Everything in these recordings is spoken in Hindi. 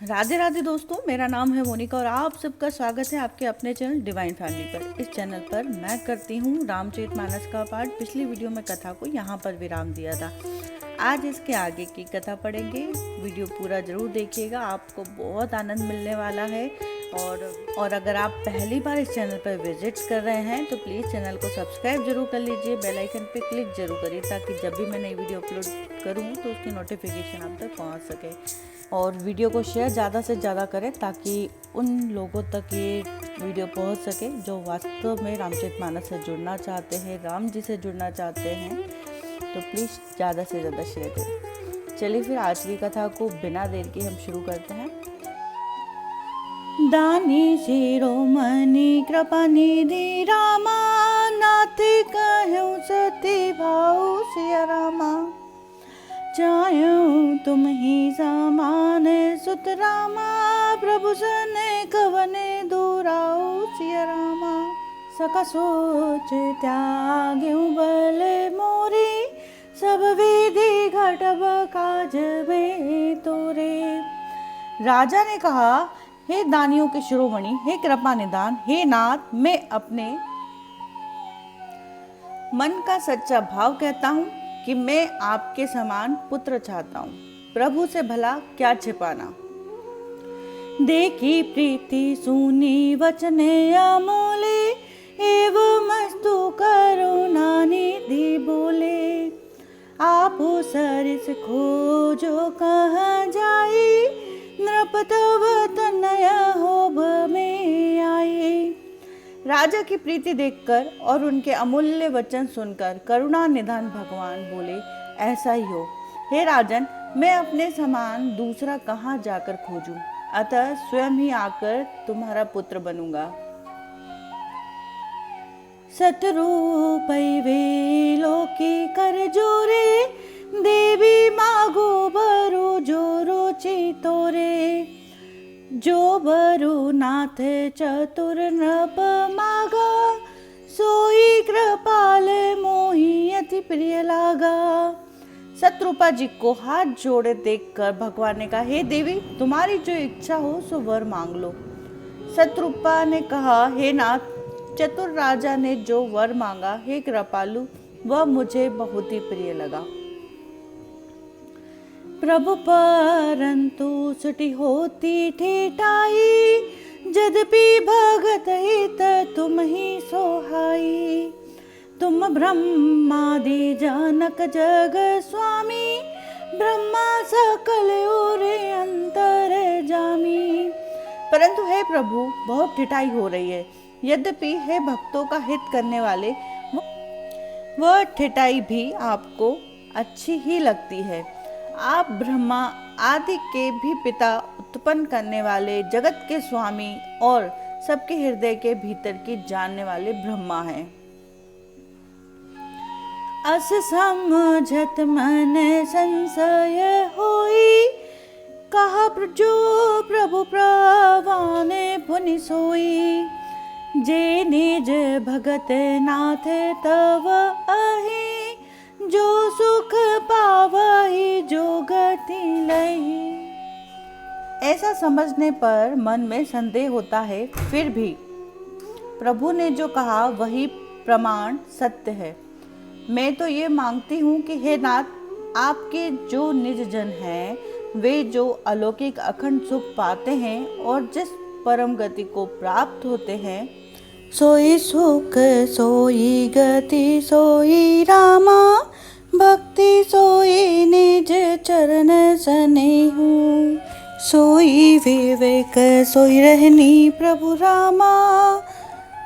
राधे राधे दोस्तों, मेरा नाम है मोनिका और आप सबका स्वागत है आपके अपने चैनल डिवाइन फैमिली पर। इस चैनल पर मैं करती हूँ रामचरितमानस का पाठ। पिछली वीडियो में कथा को यहाँ पर विराम दिया था। आज इसके आगे की कथा पढ़ेंगे। वीडियो पूरा ज़रूर देखिएगा, आपको बहुत आनंद मिलने वाला है। और अगर आप पहली बार इस चैनल पर विजिट कर रहे हैं तो प्लीज़ चैनल को सब्सक्राइब जरूर कर लीजिए, बेल आइकन पे क्लिक जरूर करिए ताकि जब भी मैं नई वीडियो अपलोड करूँ तो उसकी नोटिफिकेशन आप तक पहुँच सके। और वीडियो को शेयर ज़्यादा से ज़्यादा करें ताकि उन लोगों तक ये वीडियो पहुंच सके जो वास्तव में रामचरितमानस से जुड़ना चाहते हैं, राम जी से जुड़ना चाहते हैं। तो प्लीज़ ज़्यादा से ज़्यादा शेयर करें। चलिए फिर आज की कथा को बिना देर के हम शुरू करते हैं। दानी शिरोमणि कृपा निधि रामा, नाथ कहूँ सती भाऊ सिया रामा। चाहूँ तुम ही समान सुत रामा, प्रभु सन कवन दूराऊ सिया रामा। सका सोच त्याग्यूं बल मोरे, सब विधि घटब काज में तोरे। राजा ने कहा, हे दानियों के शिरोमणि, हे कृपा निदान, हे नाथ, मैं अपने मन का सच्चा भाव कहता हूँ कि मैं आपके समान पुत्र चाहता हूँ। प्रभु से भला क्या छिपाना। देखी प्रीति सुनी वचने अमोले, एवं मस्तु करुणा निधि बोले। आप सरिस खोजो कहाँ जाई, नृप तब तनय होब में आए। राजा की प्रीति देखकर और उनके अमूल्य वचन सुनकर करुणा निधान भगवान बोले, ऐसा ही हो। हे राजन, मैं अपने समान दूसरा कहाँ जाकर खोजूं, अतः स्वयं ही आकर तुम्हारा पुत्र बनूंगा। सतरूपै वे लोकी कर जोरे, देवी मागो बरु जो रुचि तोरे। जो बरु नाथ चतुर नृप मागा, सोई कृपाल मोहि अति प्रिय लागा। शत्रुपा जी को हाथ जोड़े देखकर भगवान ने कहा, हे देवी, तुम्हारी जो इच्छा हो सो वर मांग लो। शत्रुपा ने कहा, हे नाथ, चतुर राजा ने जो वर मांगा, हे कृपालु, वह मुझे बहुत ही प्रिय लगा। प्रभु परंतु सुटी होती ठेठाई, यद्यपि भगत हित तुम ही सोहाई। तुम ब्रह्मादि जनक जग स्वामी, ब्रह्मा सकल और अंतर जामी। परंतु हे प्रभु, बहुत ठिठाई हो रही है। यद्यपि हे भक्तों का हित करने वाले, वह ठिठाई भी आपको अच्छी ही लगती है। आप ब्रह्मा आदि के भी पिता, उत्पन्न करने वाले, जगत के स्वामी और सबके हृदय के भीतर की जानने वाले ब्रह्मा हैं। अस समझत मन संशय होई, कहा जो प्रभु प्रवान पुनि सोई। जे निज भगत नाथ तव अहि, जो सुख पावहि जो गति लहि। ऐसा समझने पर मन में संदेह होता है, फिर भी प्रभु ने जो कहा वही प्रमाण सत्य है। मैं तो ये मांगती हूँ कि हे नाथ, आपके जो निज जन हैं, वे जो अलौकिक अखंड सुख पाते हैं और जिस परम गति को प्राप्त होते हैं, सोई सुख सोई गति सोई रामा, भक्ति सोई निज चरण सनेहू। सोई विवेक सोई रहनी प्रभु रामा,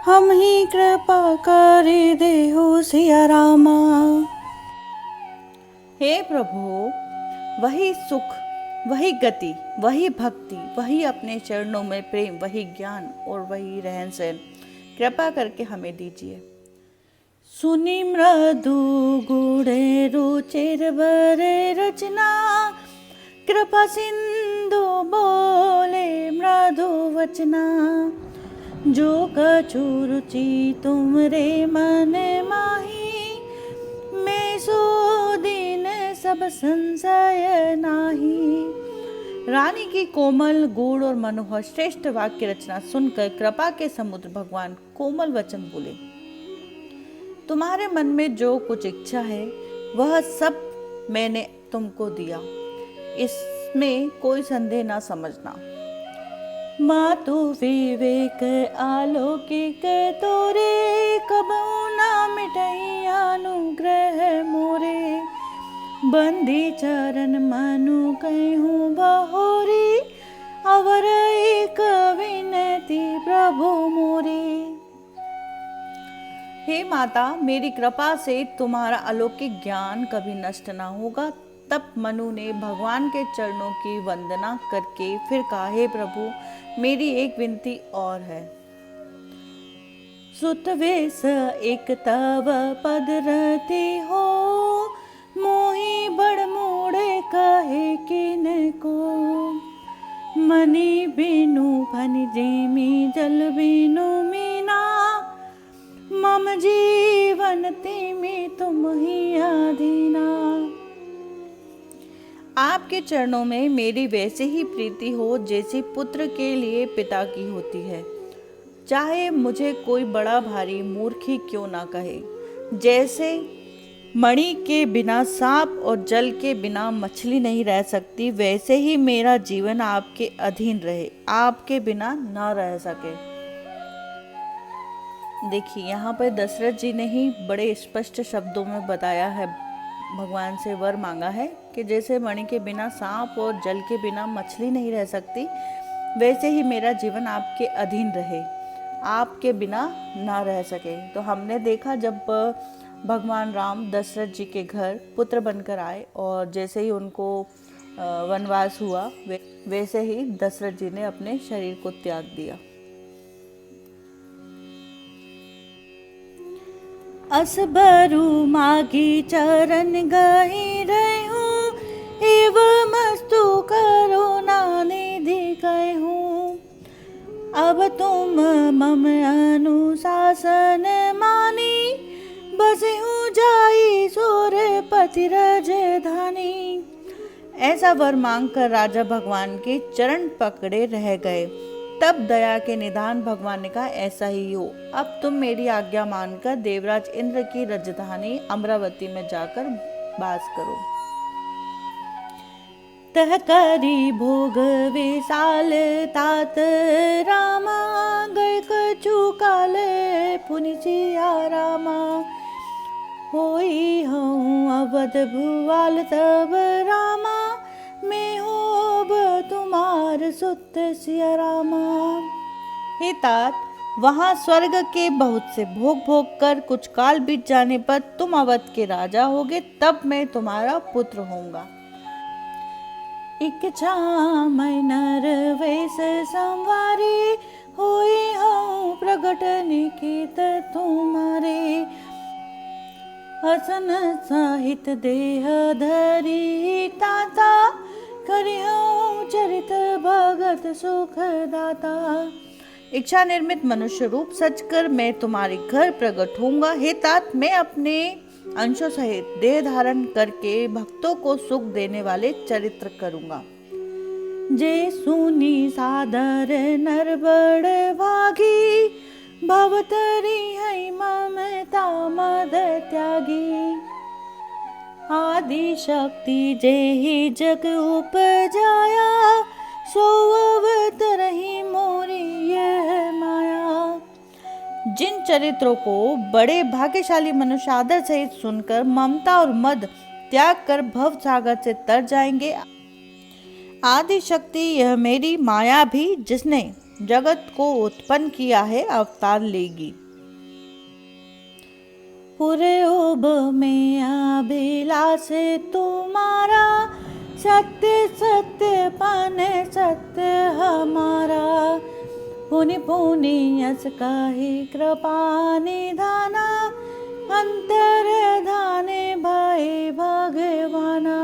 हम ही कृपा कर देहु सिया रामा। हे प्रभु, वही सुख, वही गति, वही भक्ति, वही अपने चरणों में प्रेम, वही ज्ञान और वही रहन सहन कृपा करके हमें दीजिए। सुनी मृदु गुणे रुचिर बर रचना, कृपा सिंधु बोले मृदु वचना। जो कछु रुचि तुमरे मन माही, मैं सो दिन सब संशय नाही। रानी की कोमल, गूढ़ और मनोहर श्रेष्ठ वाक्य रचना सुनकर कृपा के समुद्र भगवान कोमल वचन बोले, तुम्हारे मन में जो कुछ इच्छा है वह सब मैंने तुमको दिया, इसमें कोई संदेह ना समझना। मातु विवेक आलौकिक तोरे, कबहु ना मिटई अनुग्रह मोरे। बंदी चरण मनु कहूँ बहोरी, अवर एक विनती प्रभु मोरी। हे माता, मेरी कृपा से तुम्हारा अलौकिक ज्ञान कभी नष्ट ना होगा। तब मनु ने भगवान के चरणों की वंदना करके फिर कहा, हे प्रभु, मेरी एक विनती और है। सुत वेश एक तव पद रति हो, मोहि बड़ मोड़े कहे किन को। मनि बिनु फनि जेमी जल बिनु मीना, मम जीवन तिमि तुम ही अधीना। आपके चरणों में मेरी वैसे ही प्रीति हो जैसी पुत्र के लिए पिता की होती है, चाहे मुझे कोई बड़ा भारी मूर्खी क्यों ना कहे। जैसे मणि के बिना सांप और जल के बिना मछली नहीं रह सकती, वैसे ही मेरा जीवन आपके अधीन रहे, आपके बिना ना रह सके। देखिए, यहाँ पर दशरथ जी ने ही बड़े स्पष्ट शब्दों में बताया है, भगवान से वर मांगा है कि जैसे मणि के बिना सांप और जल के बिना मछली नहीं रह सकती, वैसे ही मेरा जीवन आपके अधीन रहे, आपके बिना ना रह सके। तो हमने देखा जब भगवान राम दशरथ जी के घर पुत्र बनकर आए और जैसे ही उनको वनवास हुआ, वैसे ही दशरथ जी ने अपने शरीर को त्याग दिया। असबरु मागी चरण गही रहूं, एवं मस्तु करुणा निधि कहूं। अब तुम मम अनुशासन मानी, बसहूँ जाई सूर्यपति राजधानी। ऐसा वर मांगकर राजा भगवान के चरण पकड़े रह गए। तब दया के निधान भगवान ने कहा, ऐसा ही हो, अब तुम मेरी आज्ञा मानकर देवराज इंद्र की राजधानी अमरावती में जाकर वास करो। तह करी भोग विशाल तात रामा, गए कछु काल पुनि सिया रामा। होई हूँ अवध भुवाल तब रामा, मैं होब तुम्हार सुत सिया रामा। हे तात, वहाँ स्वर्ग के बहुत से भोग भोग कर कुछ काल बीत जाने पर तुम अवध के राजा होगे, तब मैं तुम्हारा पुत्र होऊंगा। इच्छा मैं नर वेश संवारे, होए हूँ प्रगट निकेत तुम्हारे। हसन सहित देह धरी ताता, करिहूँ चरित भगत सुख दाता। इच्छा निर्मित मनुष्य रूप सच कर मैं तुम्हारे घर प्रकट होऊंगा। हे तात, मैं अपने अंशों सहित देह धारण करके भक्तों को सुख देने वाले चरित्र करूंगा। जे सुनी सादर नर बड़ भागी, भवतरी है ममता मद त्यागी। आदि शक्ति जेहि जग उपजाया, सो अवतरहि मोरी यह माया। जिन चरित्रों को बड़े भाग्यशाली मनुष्य आदर सहित सुनकर ममता और मद त्याग कर भव सागर से तर जाएंगे, आदि शक्ति यह मेरी माया भी जिसने जगत को उत्पन्न किया है अवतार लेगी। पूरे ओब में अभिलाष तुम्हारा, सत्य सत्य पाने सत्य हमारा। पुनि पुनि यस काहि कृपा निधाना, अंतर धाने भय भगवाना।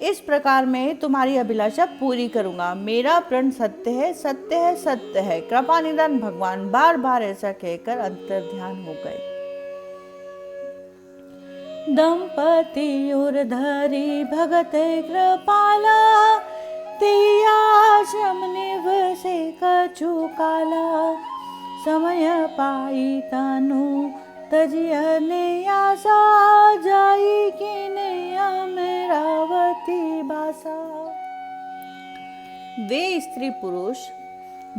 इस प्रकार मैं तुम्हारी अभिलाषा पूरी करूंगा। मेरा प्रण सत्य है, सत्य है, सत्य है। कृपा निधान भगवान बार बार ऐसा कहकर अंतर ध्यान हो गए। दंपति और धरी भगत कृपाला, ते चुकाला समय पाई तनु तजियने आशा जाई किने अमरावती बासा। वे स्त्री पुरुष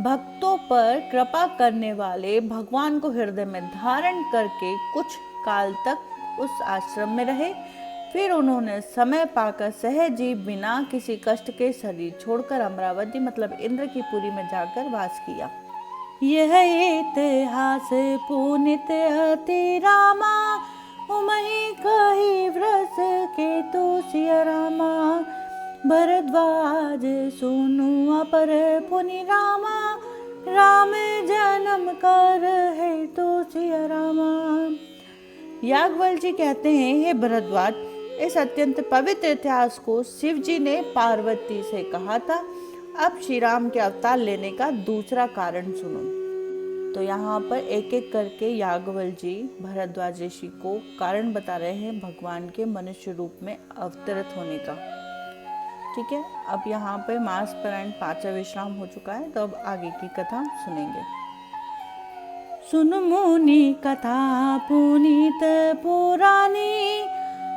भक्तों पर कृपा करने वाले भगवान को हृदय में धारण करके कुछ काल तक उस आश्रम में रहे। फिर उन्होंने समय पाकर सहज ही बिना किसी कष्ट के शरीर छोड़कर अमरावती मतलब इंद्र की पुरी में जाकर वास किया। यह इतिहास पुनित अति रामा उमहि कही व्रत के तो सिया रामा। भरद्वाज सुनु अपर पुनि रामा राम जन्म कर है तो सिया रामा। याज्ञवल्क्य जी कहते हैं, हे भरद्वाज, इस अत्यंत पवित्र इतिहास को शिव जी ने पार्वती से कहा था। अब श्री राम के अवतार लेने का दूसरा कारण सुनो। तो यहाँ पर एक एक करके याज्ञवल्क्य जी भरद्वाज ऋषि को कारण बता रहे हैं भगवान के मनुष्य रूप में अवतरित होने का। ठीक है, अब यहाँ पे मास परायण 5वां विश्राम हो चुका है, तो अब आगे की कथा सुनेंगे। सुन मुनि कथा पुनीत पुरानी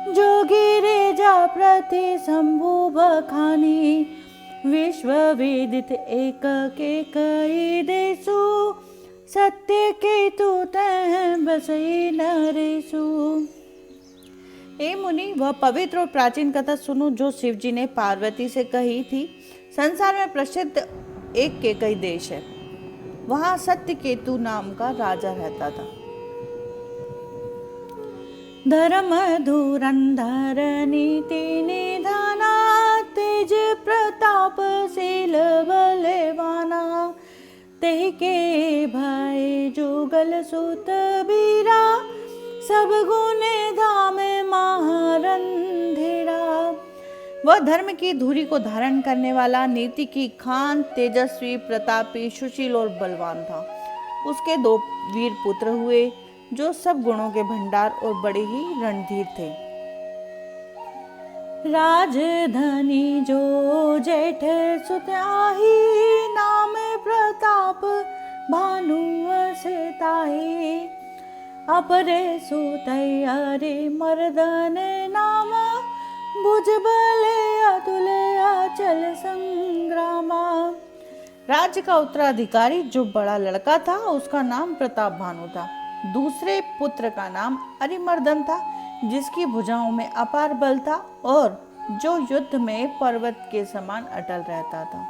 जोगी रेजा प्रति शंभु बखानी। विश्व वेदित एक के कई देशु सत्य के तू तह बसई नरेशु। ए मुनि, वह पवित्र और प्राचीन कथा सुनो जो शिव जी ने पार्वती से कही थी। संसार में प्रसिद्ध एक केकई देश है, वहां सत्य केतु नाम का राजा रहता था। धर्म धुरंधर नीति निधाना तेज प्रताप शील बलवाना। तेहि के भय जुगल सुत बीरा सब गुने धाम महारंधेरा। वह धर्म की धुरी को धारण करने वाला, नीति की खान, तेजस्वी, प्रतापी, सुशील और बलवान था। उसके 2 वीर पुत्र हुए जो सब गुणों के भंडार और बड़े ही रणधीर थे। राजधानी जो जेठ सुत आही नाम प्रताप भानु ताही। अपरे सुतई अरे मर्दन नामा भुजबले अतुल अचल संग्रामा। राज्य का उत्तराधिकारी जो बड़ा लड़का था उसका नाम प्रताप भानु था। दूसरे पुत्र का नाम अरिमर्दन था जिसकी भुजाओं में अपार बल था और जो युद्ध में पर्वत के समान अटल रहता था।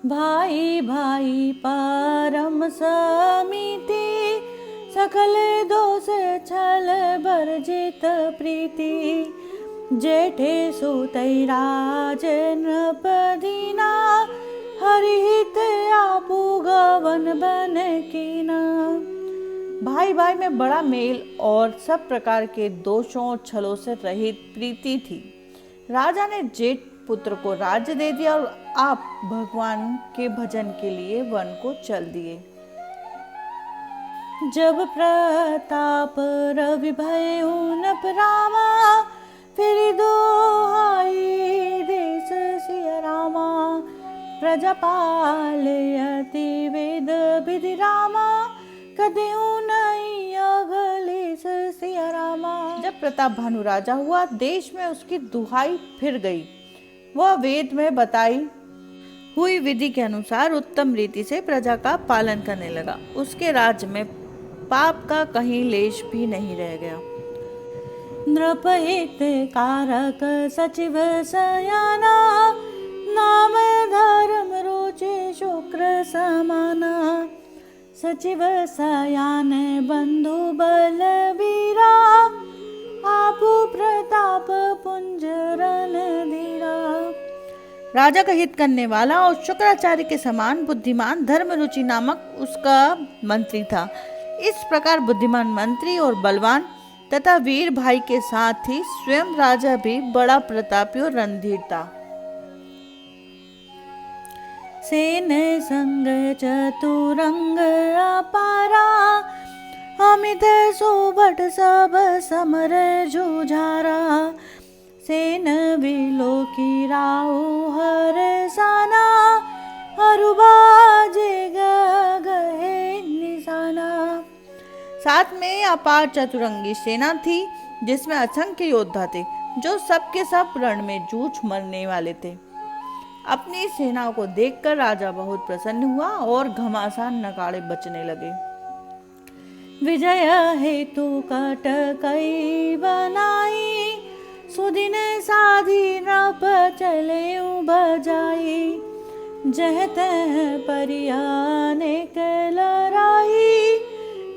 भाई भाई परम समिति सकल दोष छल बरजित प्रीति। जेठे सुतई राज नृपदीना हरिहित आपु गवन बन कीना। भाई भाई में बड़ा मेल और सब प्रकार के दोषों छलों से रहित प्रीति थी। राजा ने जेठ पुत्र को राज्य दे दिया और आप भगवान के भजन के लिए वन को चल दिए। जब प्रताप रवि भय उनप रामा फिर दोहाई देश सिया रामा। प्रजापाल अति वेद विधि रामा कदेऊ नहीं अगले सिया रामा। जब प्रताप भानु राजा हुआ देश में उसकी दुहाई फिर गई। वह वेद में बताई हुई विधि के अनुसार उत्तम रीति से प्रजा का पालन करने लगा। उसके राज्य में पाप का कहीं लेश भी नहीं रह गया। नृपहित कारक सचिव सयाना नाम धर्म रोचे शुक्र समाना। सचिव सयान बंधु बलवीरा आपु प्रताप पुंज रणधीरा। राजा का हित करने वाला और शुक्राचार्य के समान बुद्धिमान धर्म रुचि नामक उसका मंत्री था। इस प्रकार बुद्धिमान मंत्री और बलवान तथा वीर भाई के साथ ही स्वयं राजा भी बड़ा प्रतापी और रणधीर था। सेन संग चतुरंग अपारा अमित सुभट सब समर जुझारा। सेन विलोकी राहु हर साना साथ में अपार चतुरंगी सेना थी जिसमें असंख्य योद्धा थे जो सबके सब रण में जूझ मरने वाले थे। अपनी सेना को देखकर राजा बहुत प्रसन्न हुआ और घमासान नगाड़े बजने लगे। विजय हेतु कटकई बनाई, सुदिन साधी नृप चले बजाई। जह तह परियाने लड़ाई,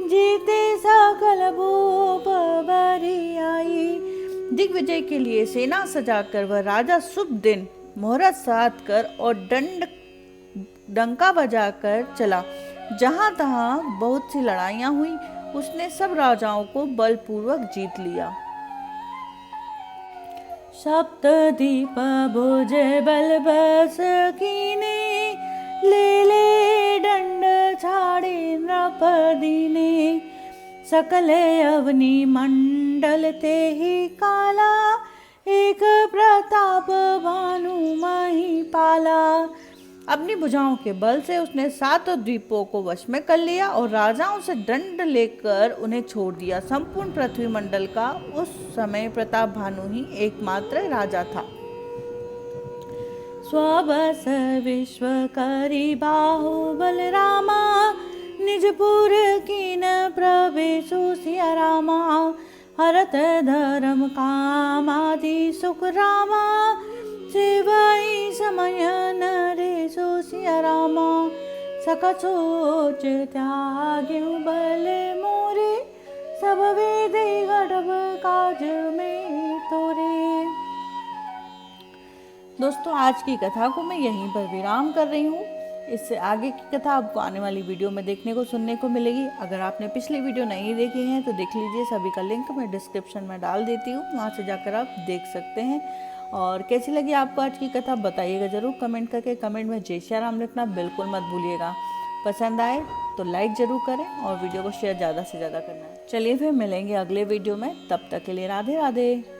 जीते सकल भूप बरियाई। दिग्विजय के लिए सेना सजाकर वह राजा शुभ दिन मुहूर्त साध कर और डंका बजाकर चला। जहां तहां बहुत सी लड़ाइयां हुई, उसने सब राजाओं को बलपूर्वक जीत लिया। सप्तदीप भुज बल बस कीने, ले दंड छाड़े नृपदीने। सकल अवनी मंडल ते ही काला, एक प्रताप भानु महिपाला। अपनी भुजाओं के बल से उसने 7 द्वीपों को वश में कर लिया और राजाओं से दंड लेकर उन्हें छोड़ दिया। संपूर्ण पृथ्वी मंडल का उस समय प्रताप भानु ही एकमात्र राजा था। स्वबस विश्व करी बाहुबल रामा, निजपुर कीन प्रवेशु सिया रामा। हरत धर्म कामादि सुख रामा, सेवई समय नरेशु सिया रामा। सका सोच त्याग्यु बल मोरे, सब वेदे घटब काज में तोरे। दोस्तों, आज की कथा को मैं यहीं पर विराम कर रही हूँ। इससे आगे की कथा आपको आने वाली वीडियो में देखने को सुनने को मिलेगी। अगर आपने पिछली वीडियो नहीं देखी है तो देख लीजिए, सभी का लिंक मैं डिस्क्रिप्शन में डाल देती हूँ, वहाँ से जाकर आप देख सकते हैं। और कैसी लगी आपको आज की कथा बताइएगा ज़रूर कमेंट करके। कमेंट में जय श्री राम लिखना बिल्कुल मत भूलिएगा। पसंद आए तो लाइक ज़रूर करें और वीडियो को शेयर ज़्यादा से ज़्यादा करना है। चलिए फिर मिलेंगे अगले वीडियो में, तब तक के लिए राधे राधे।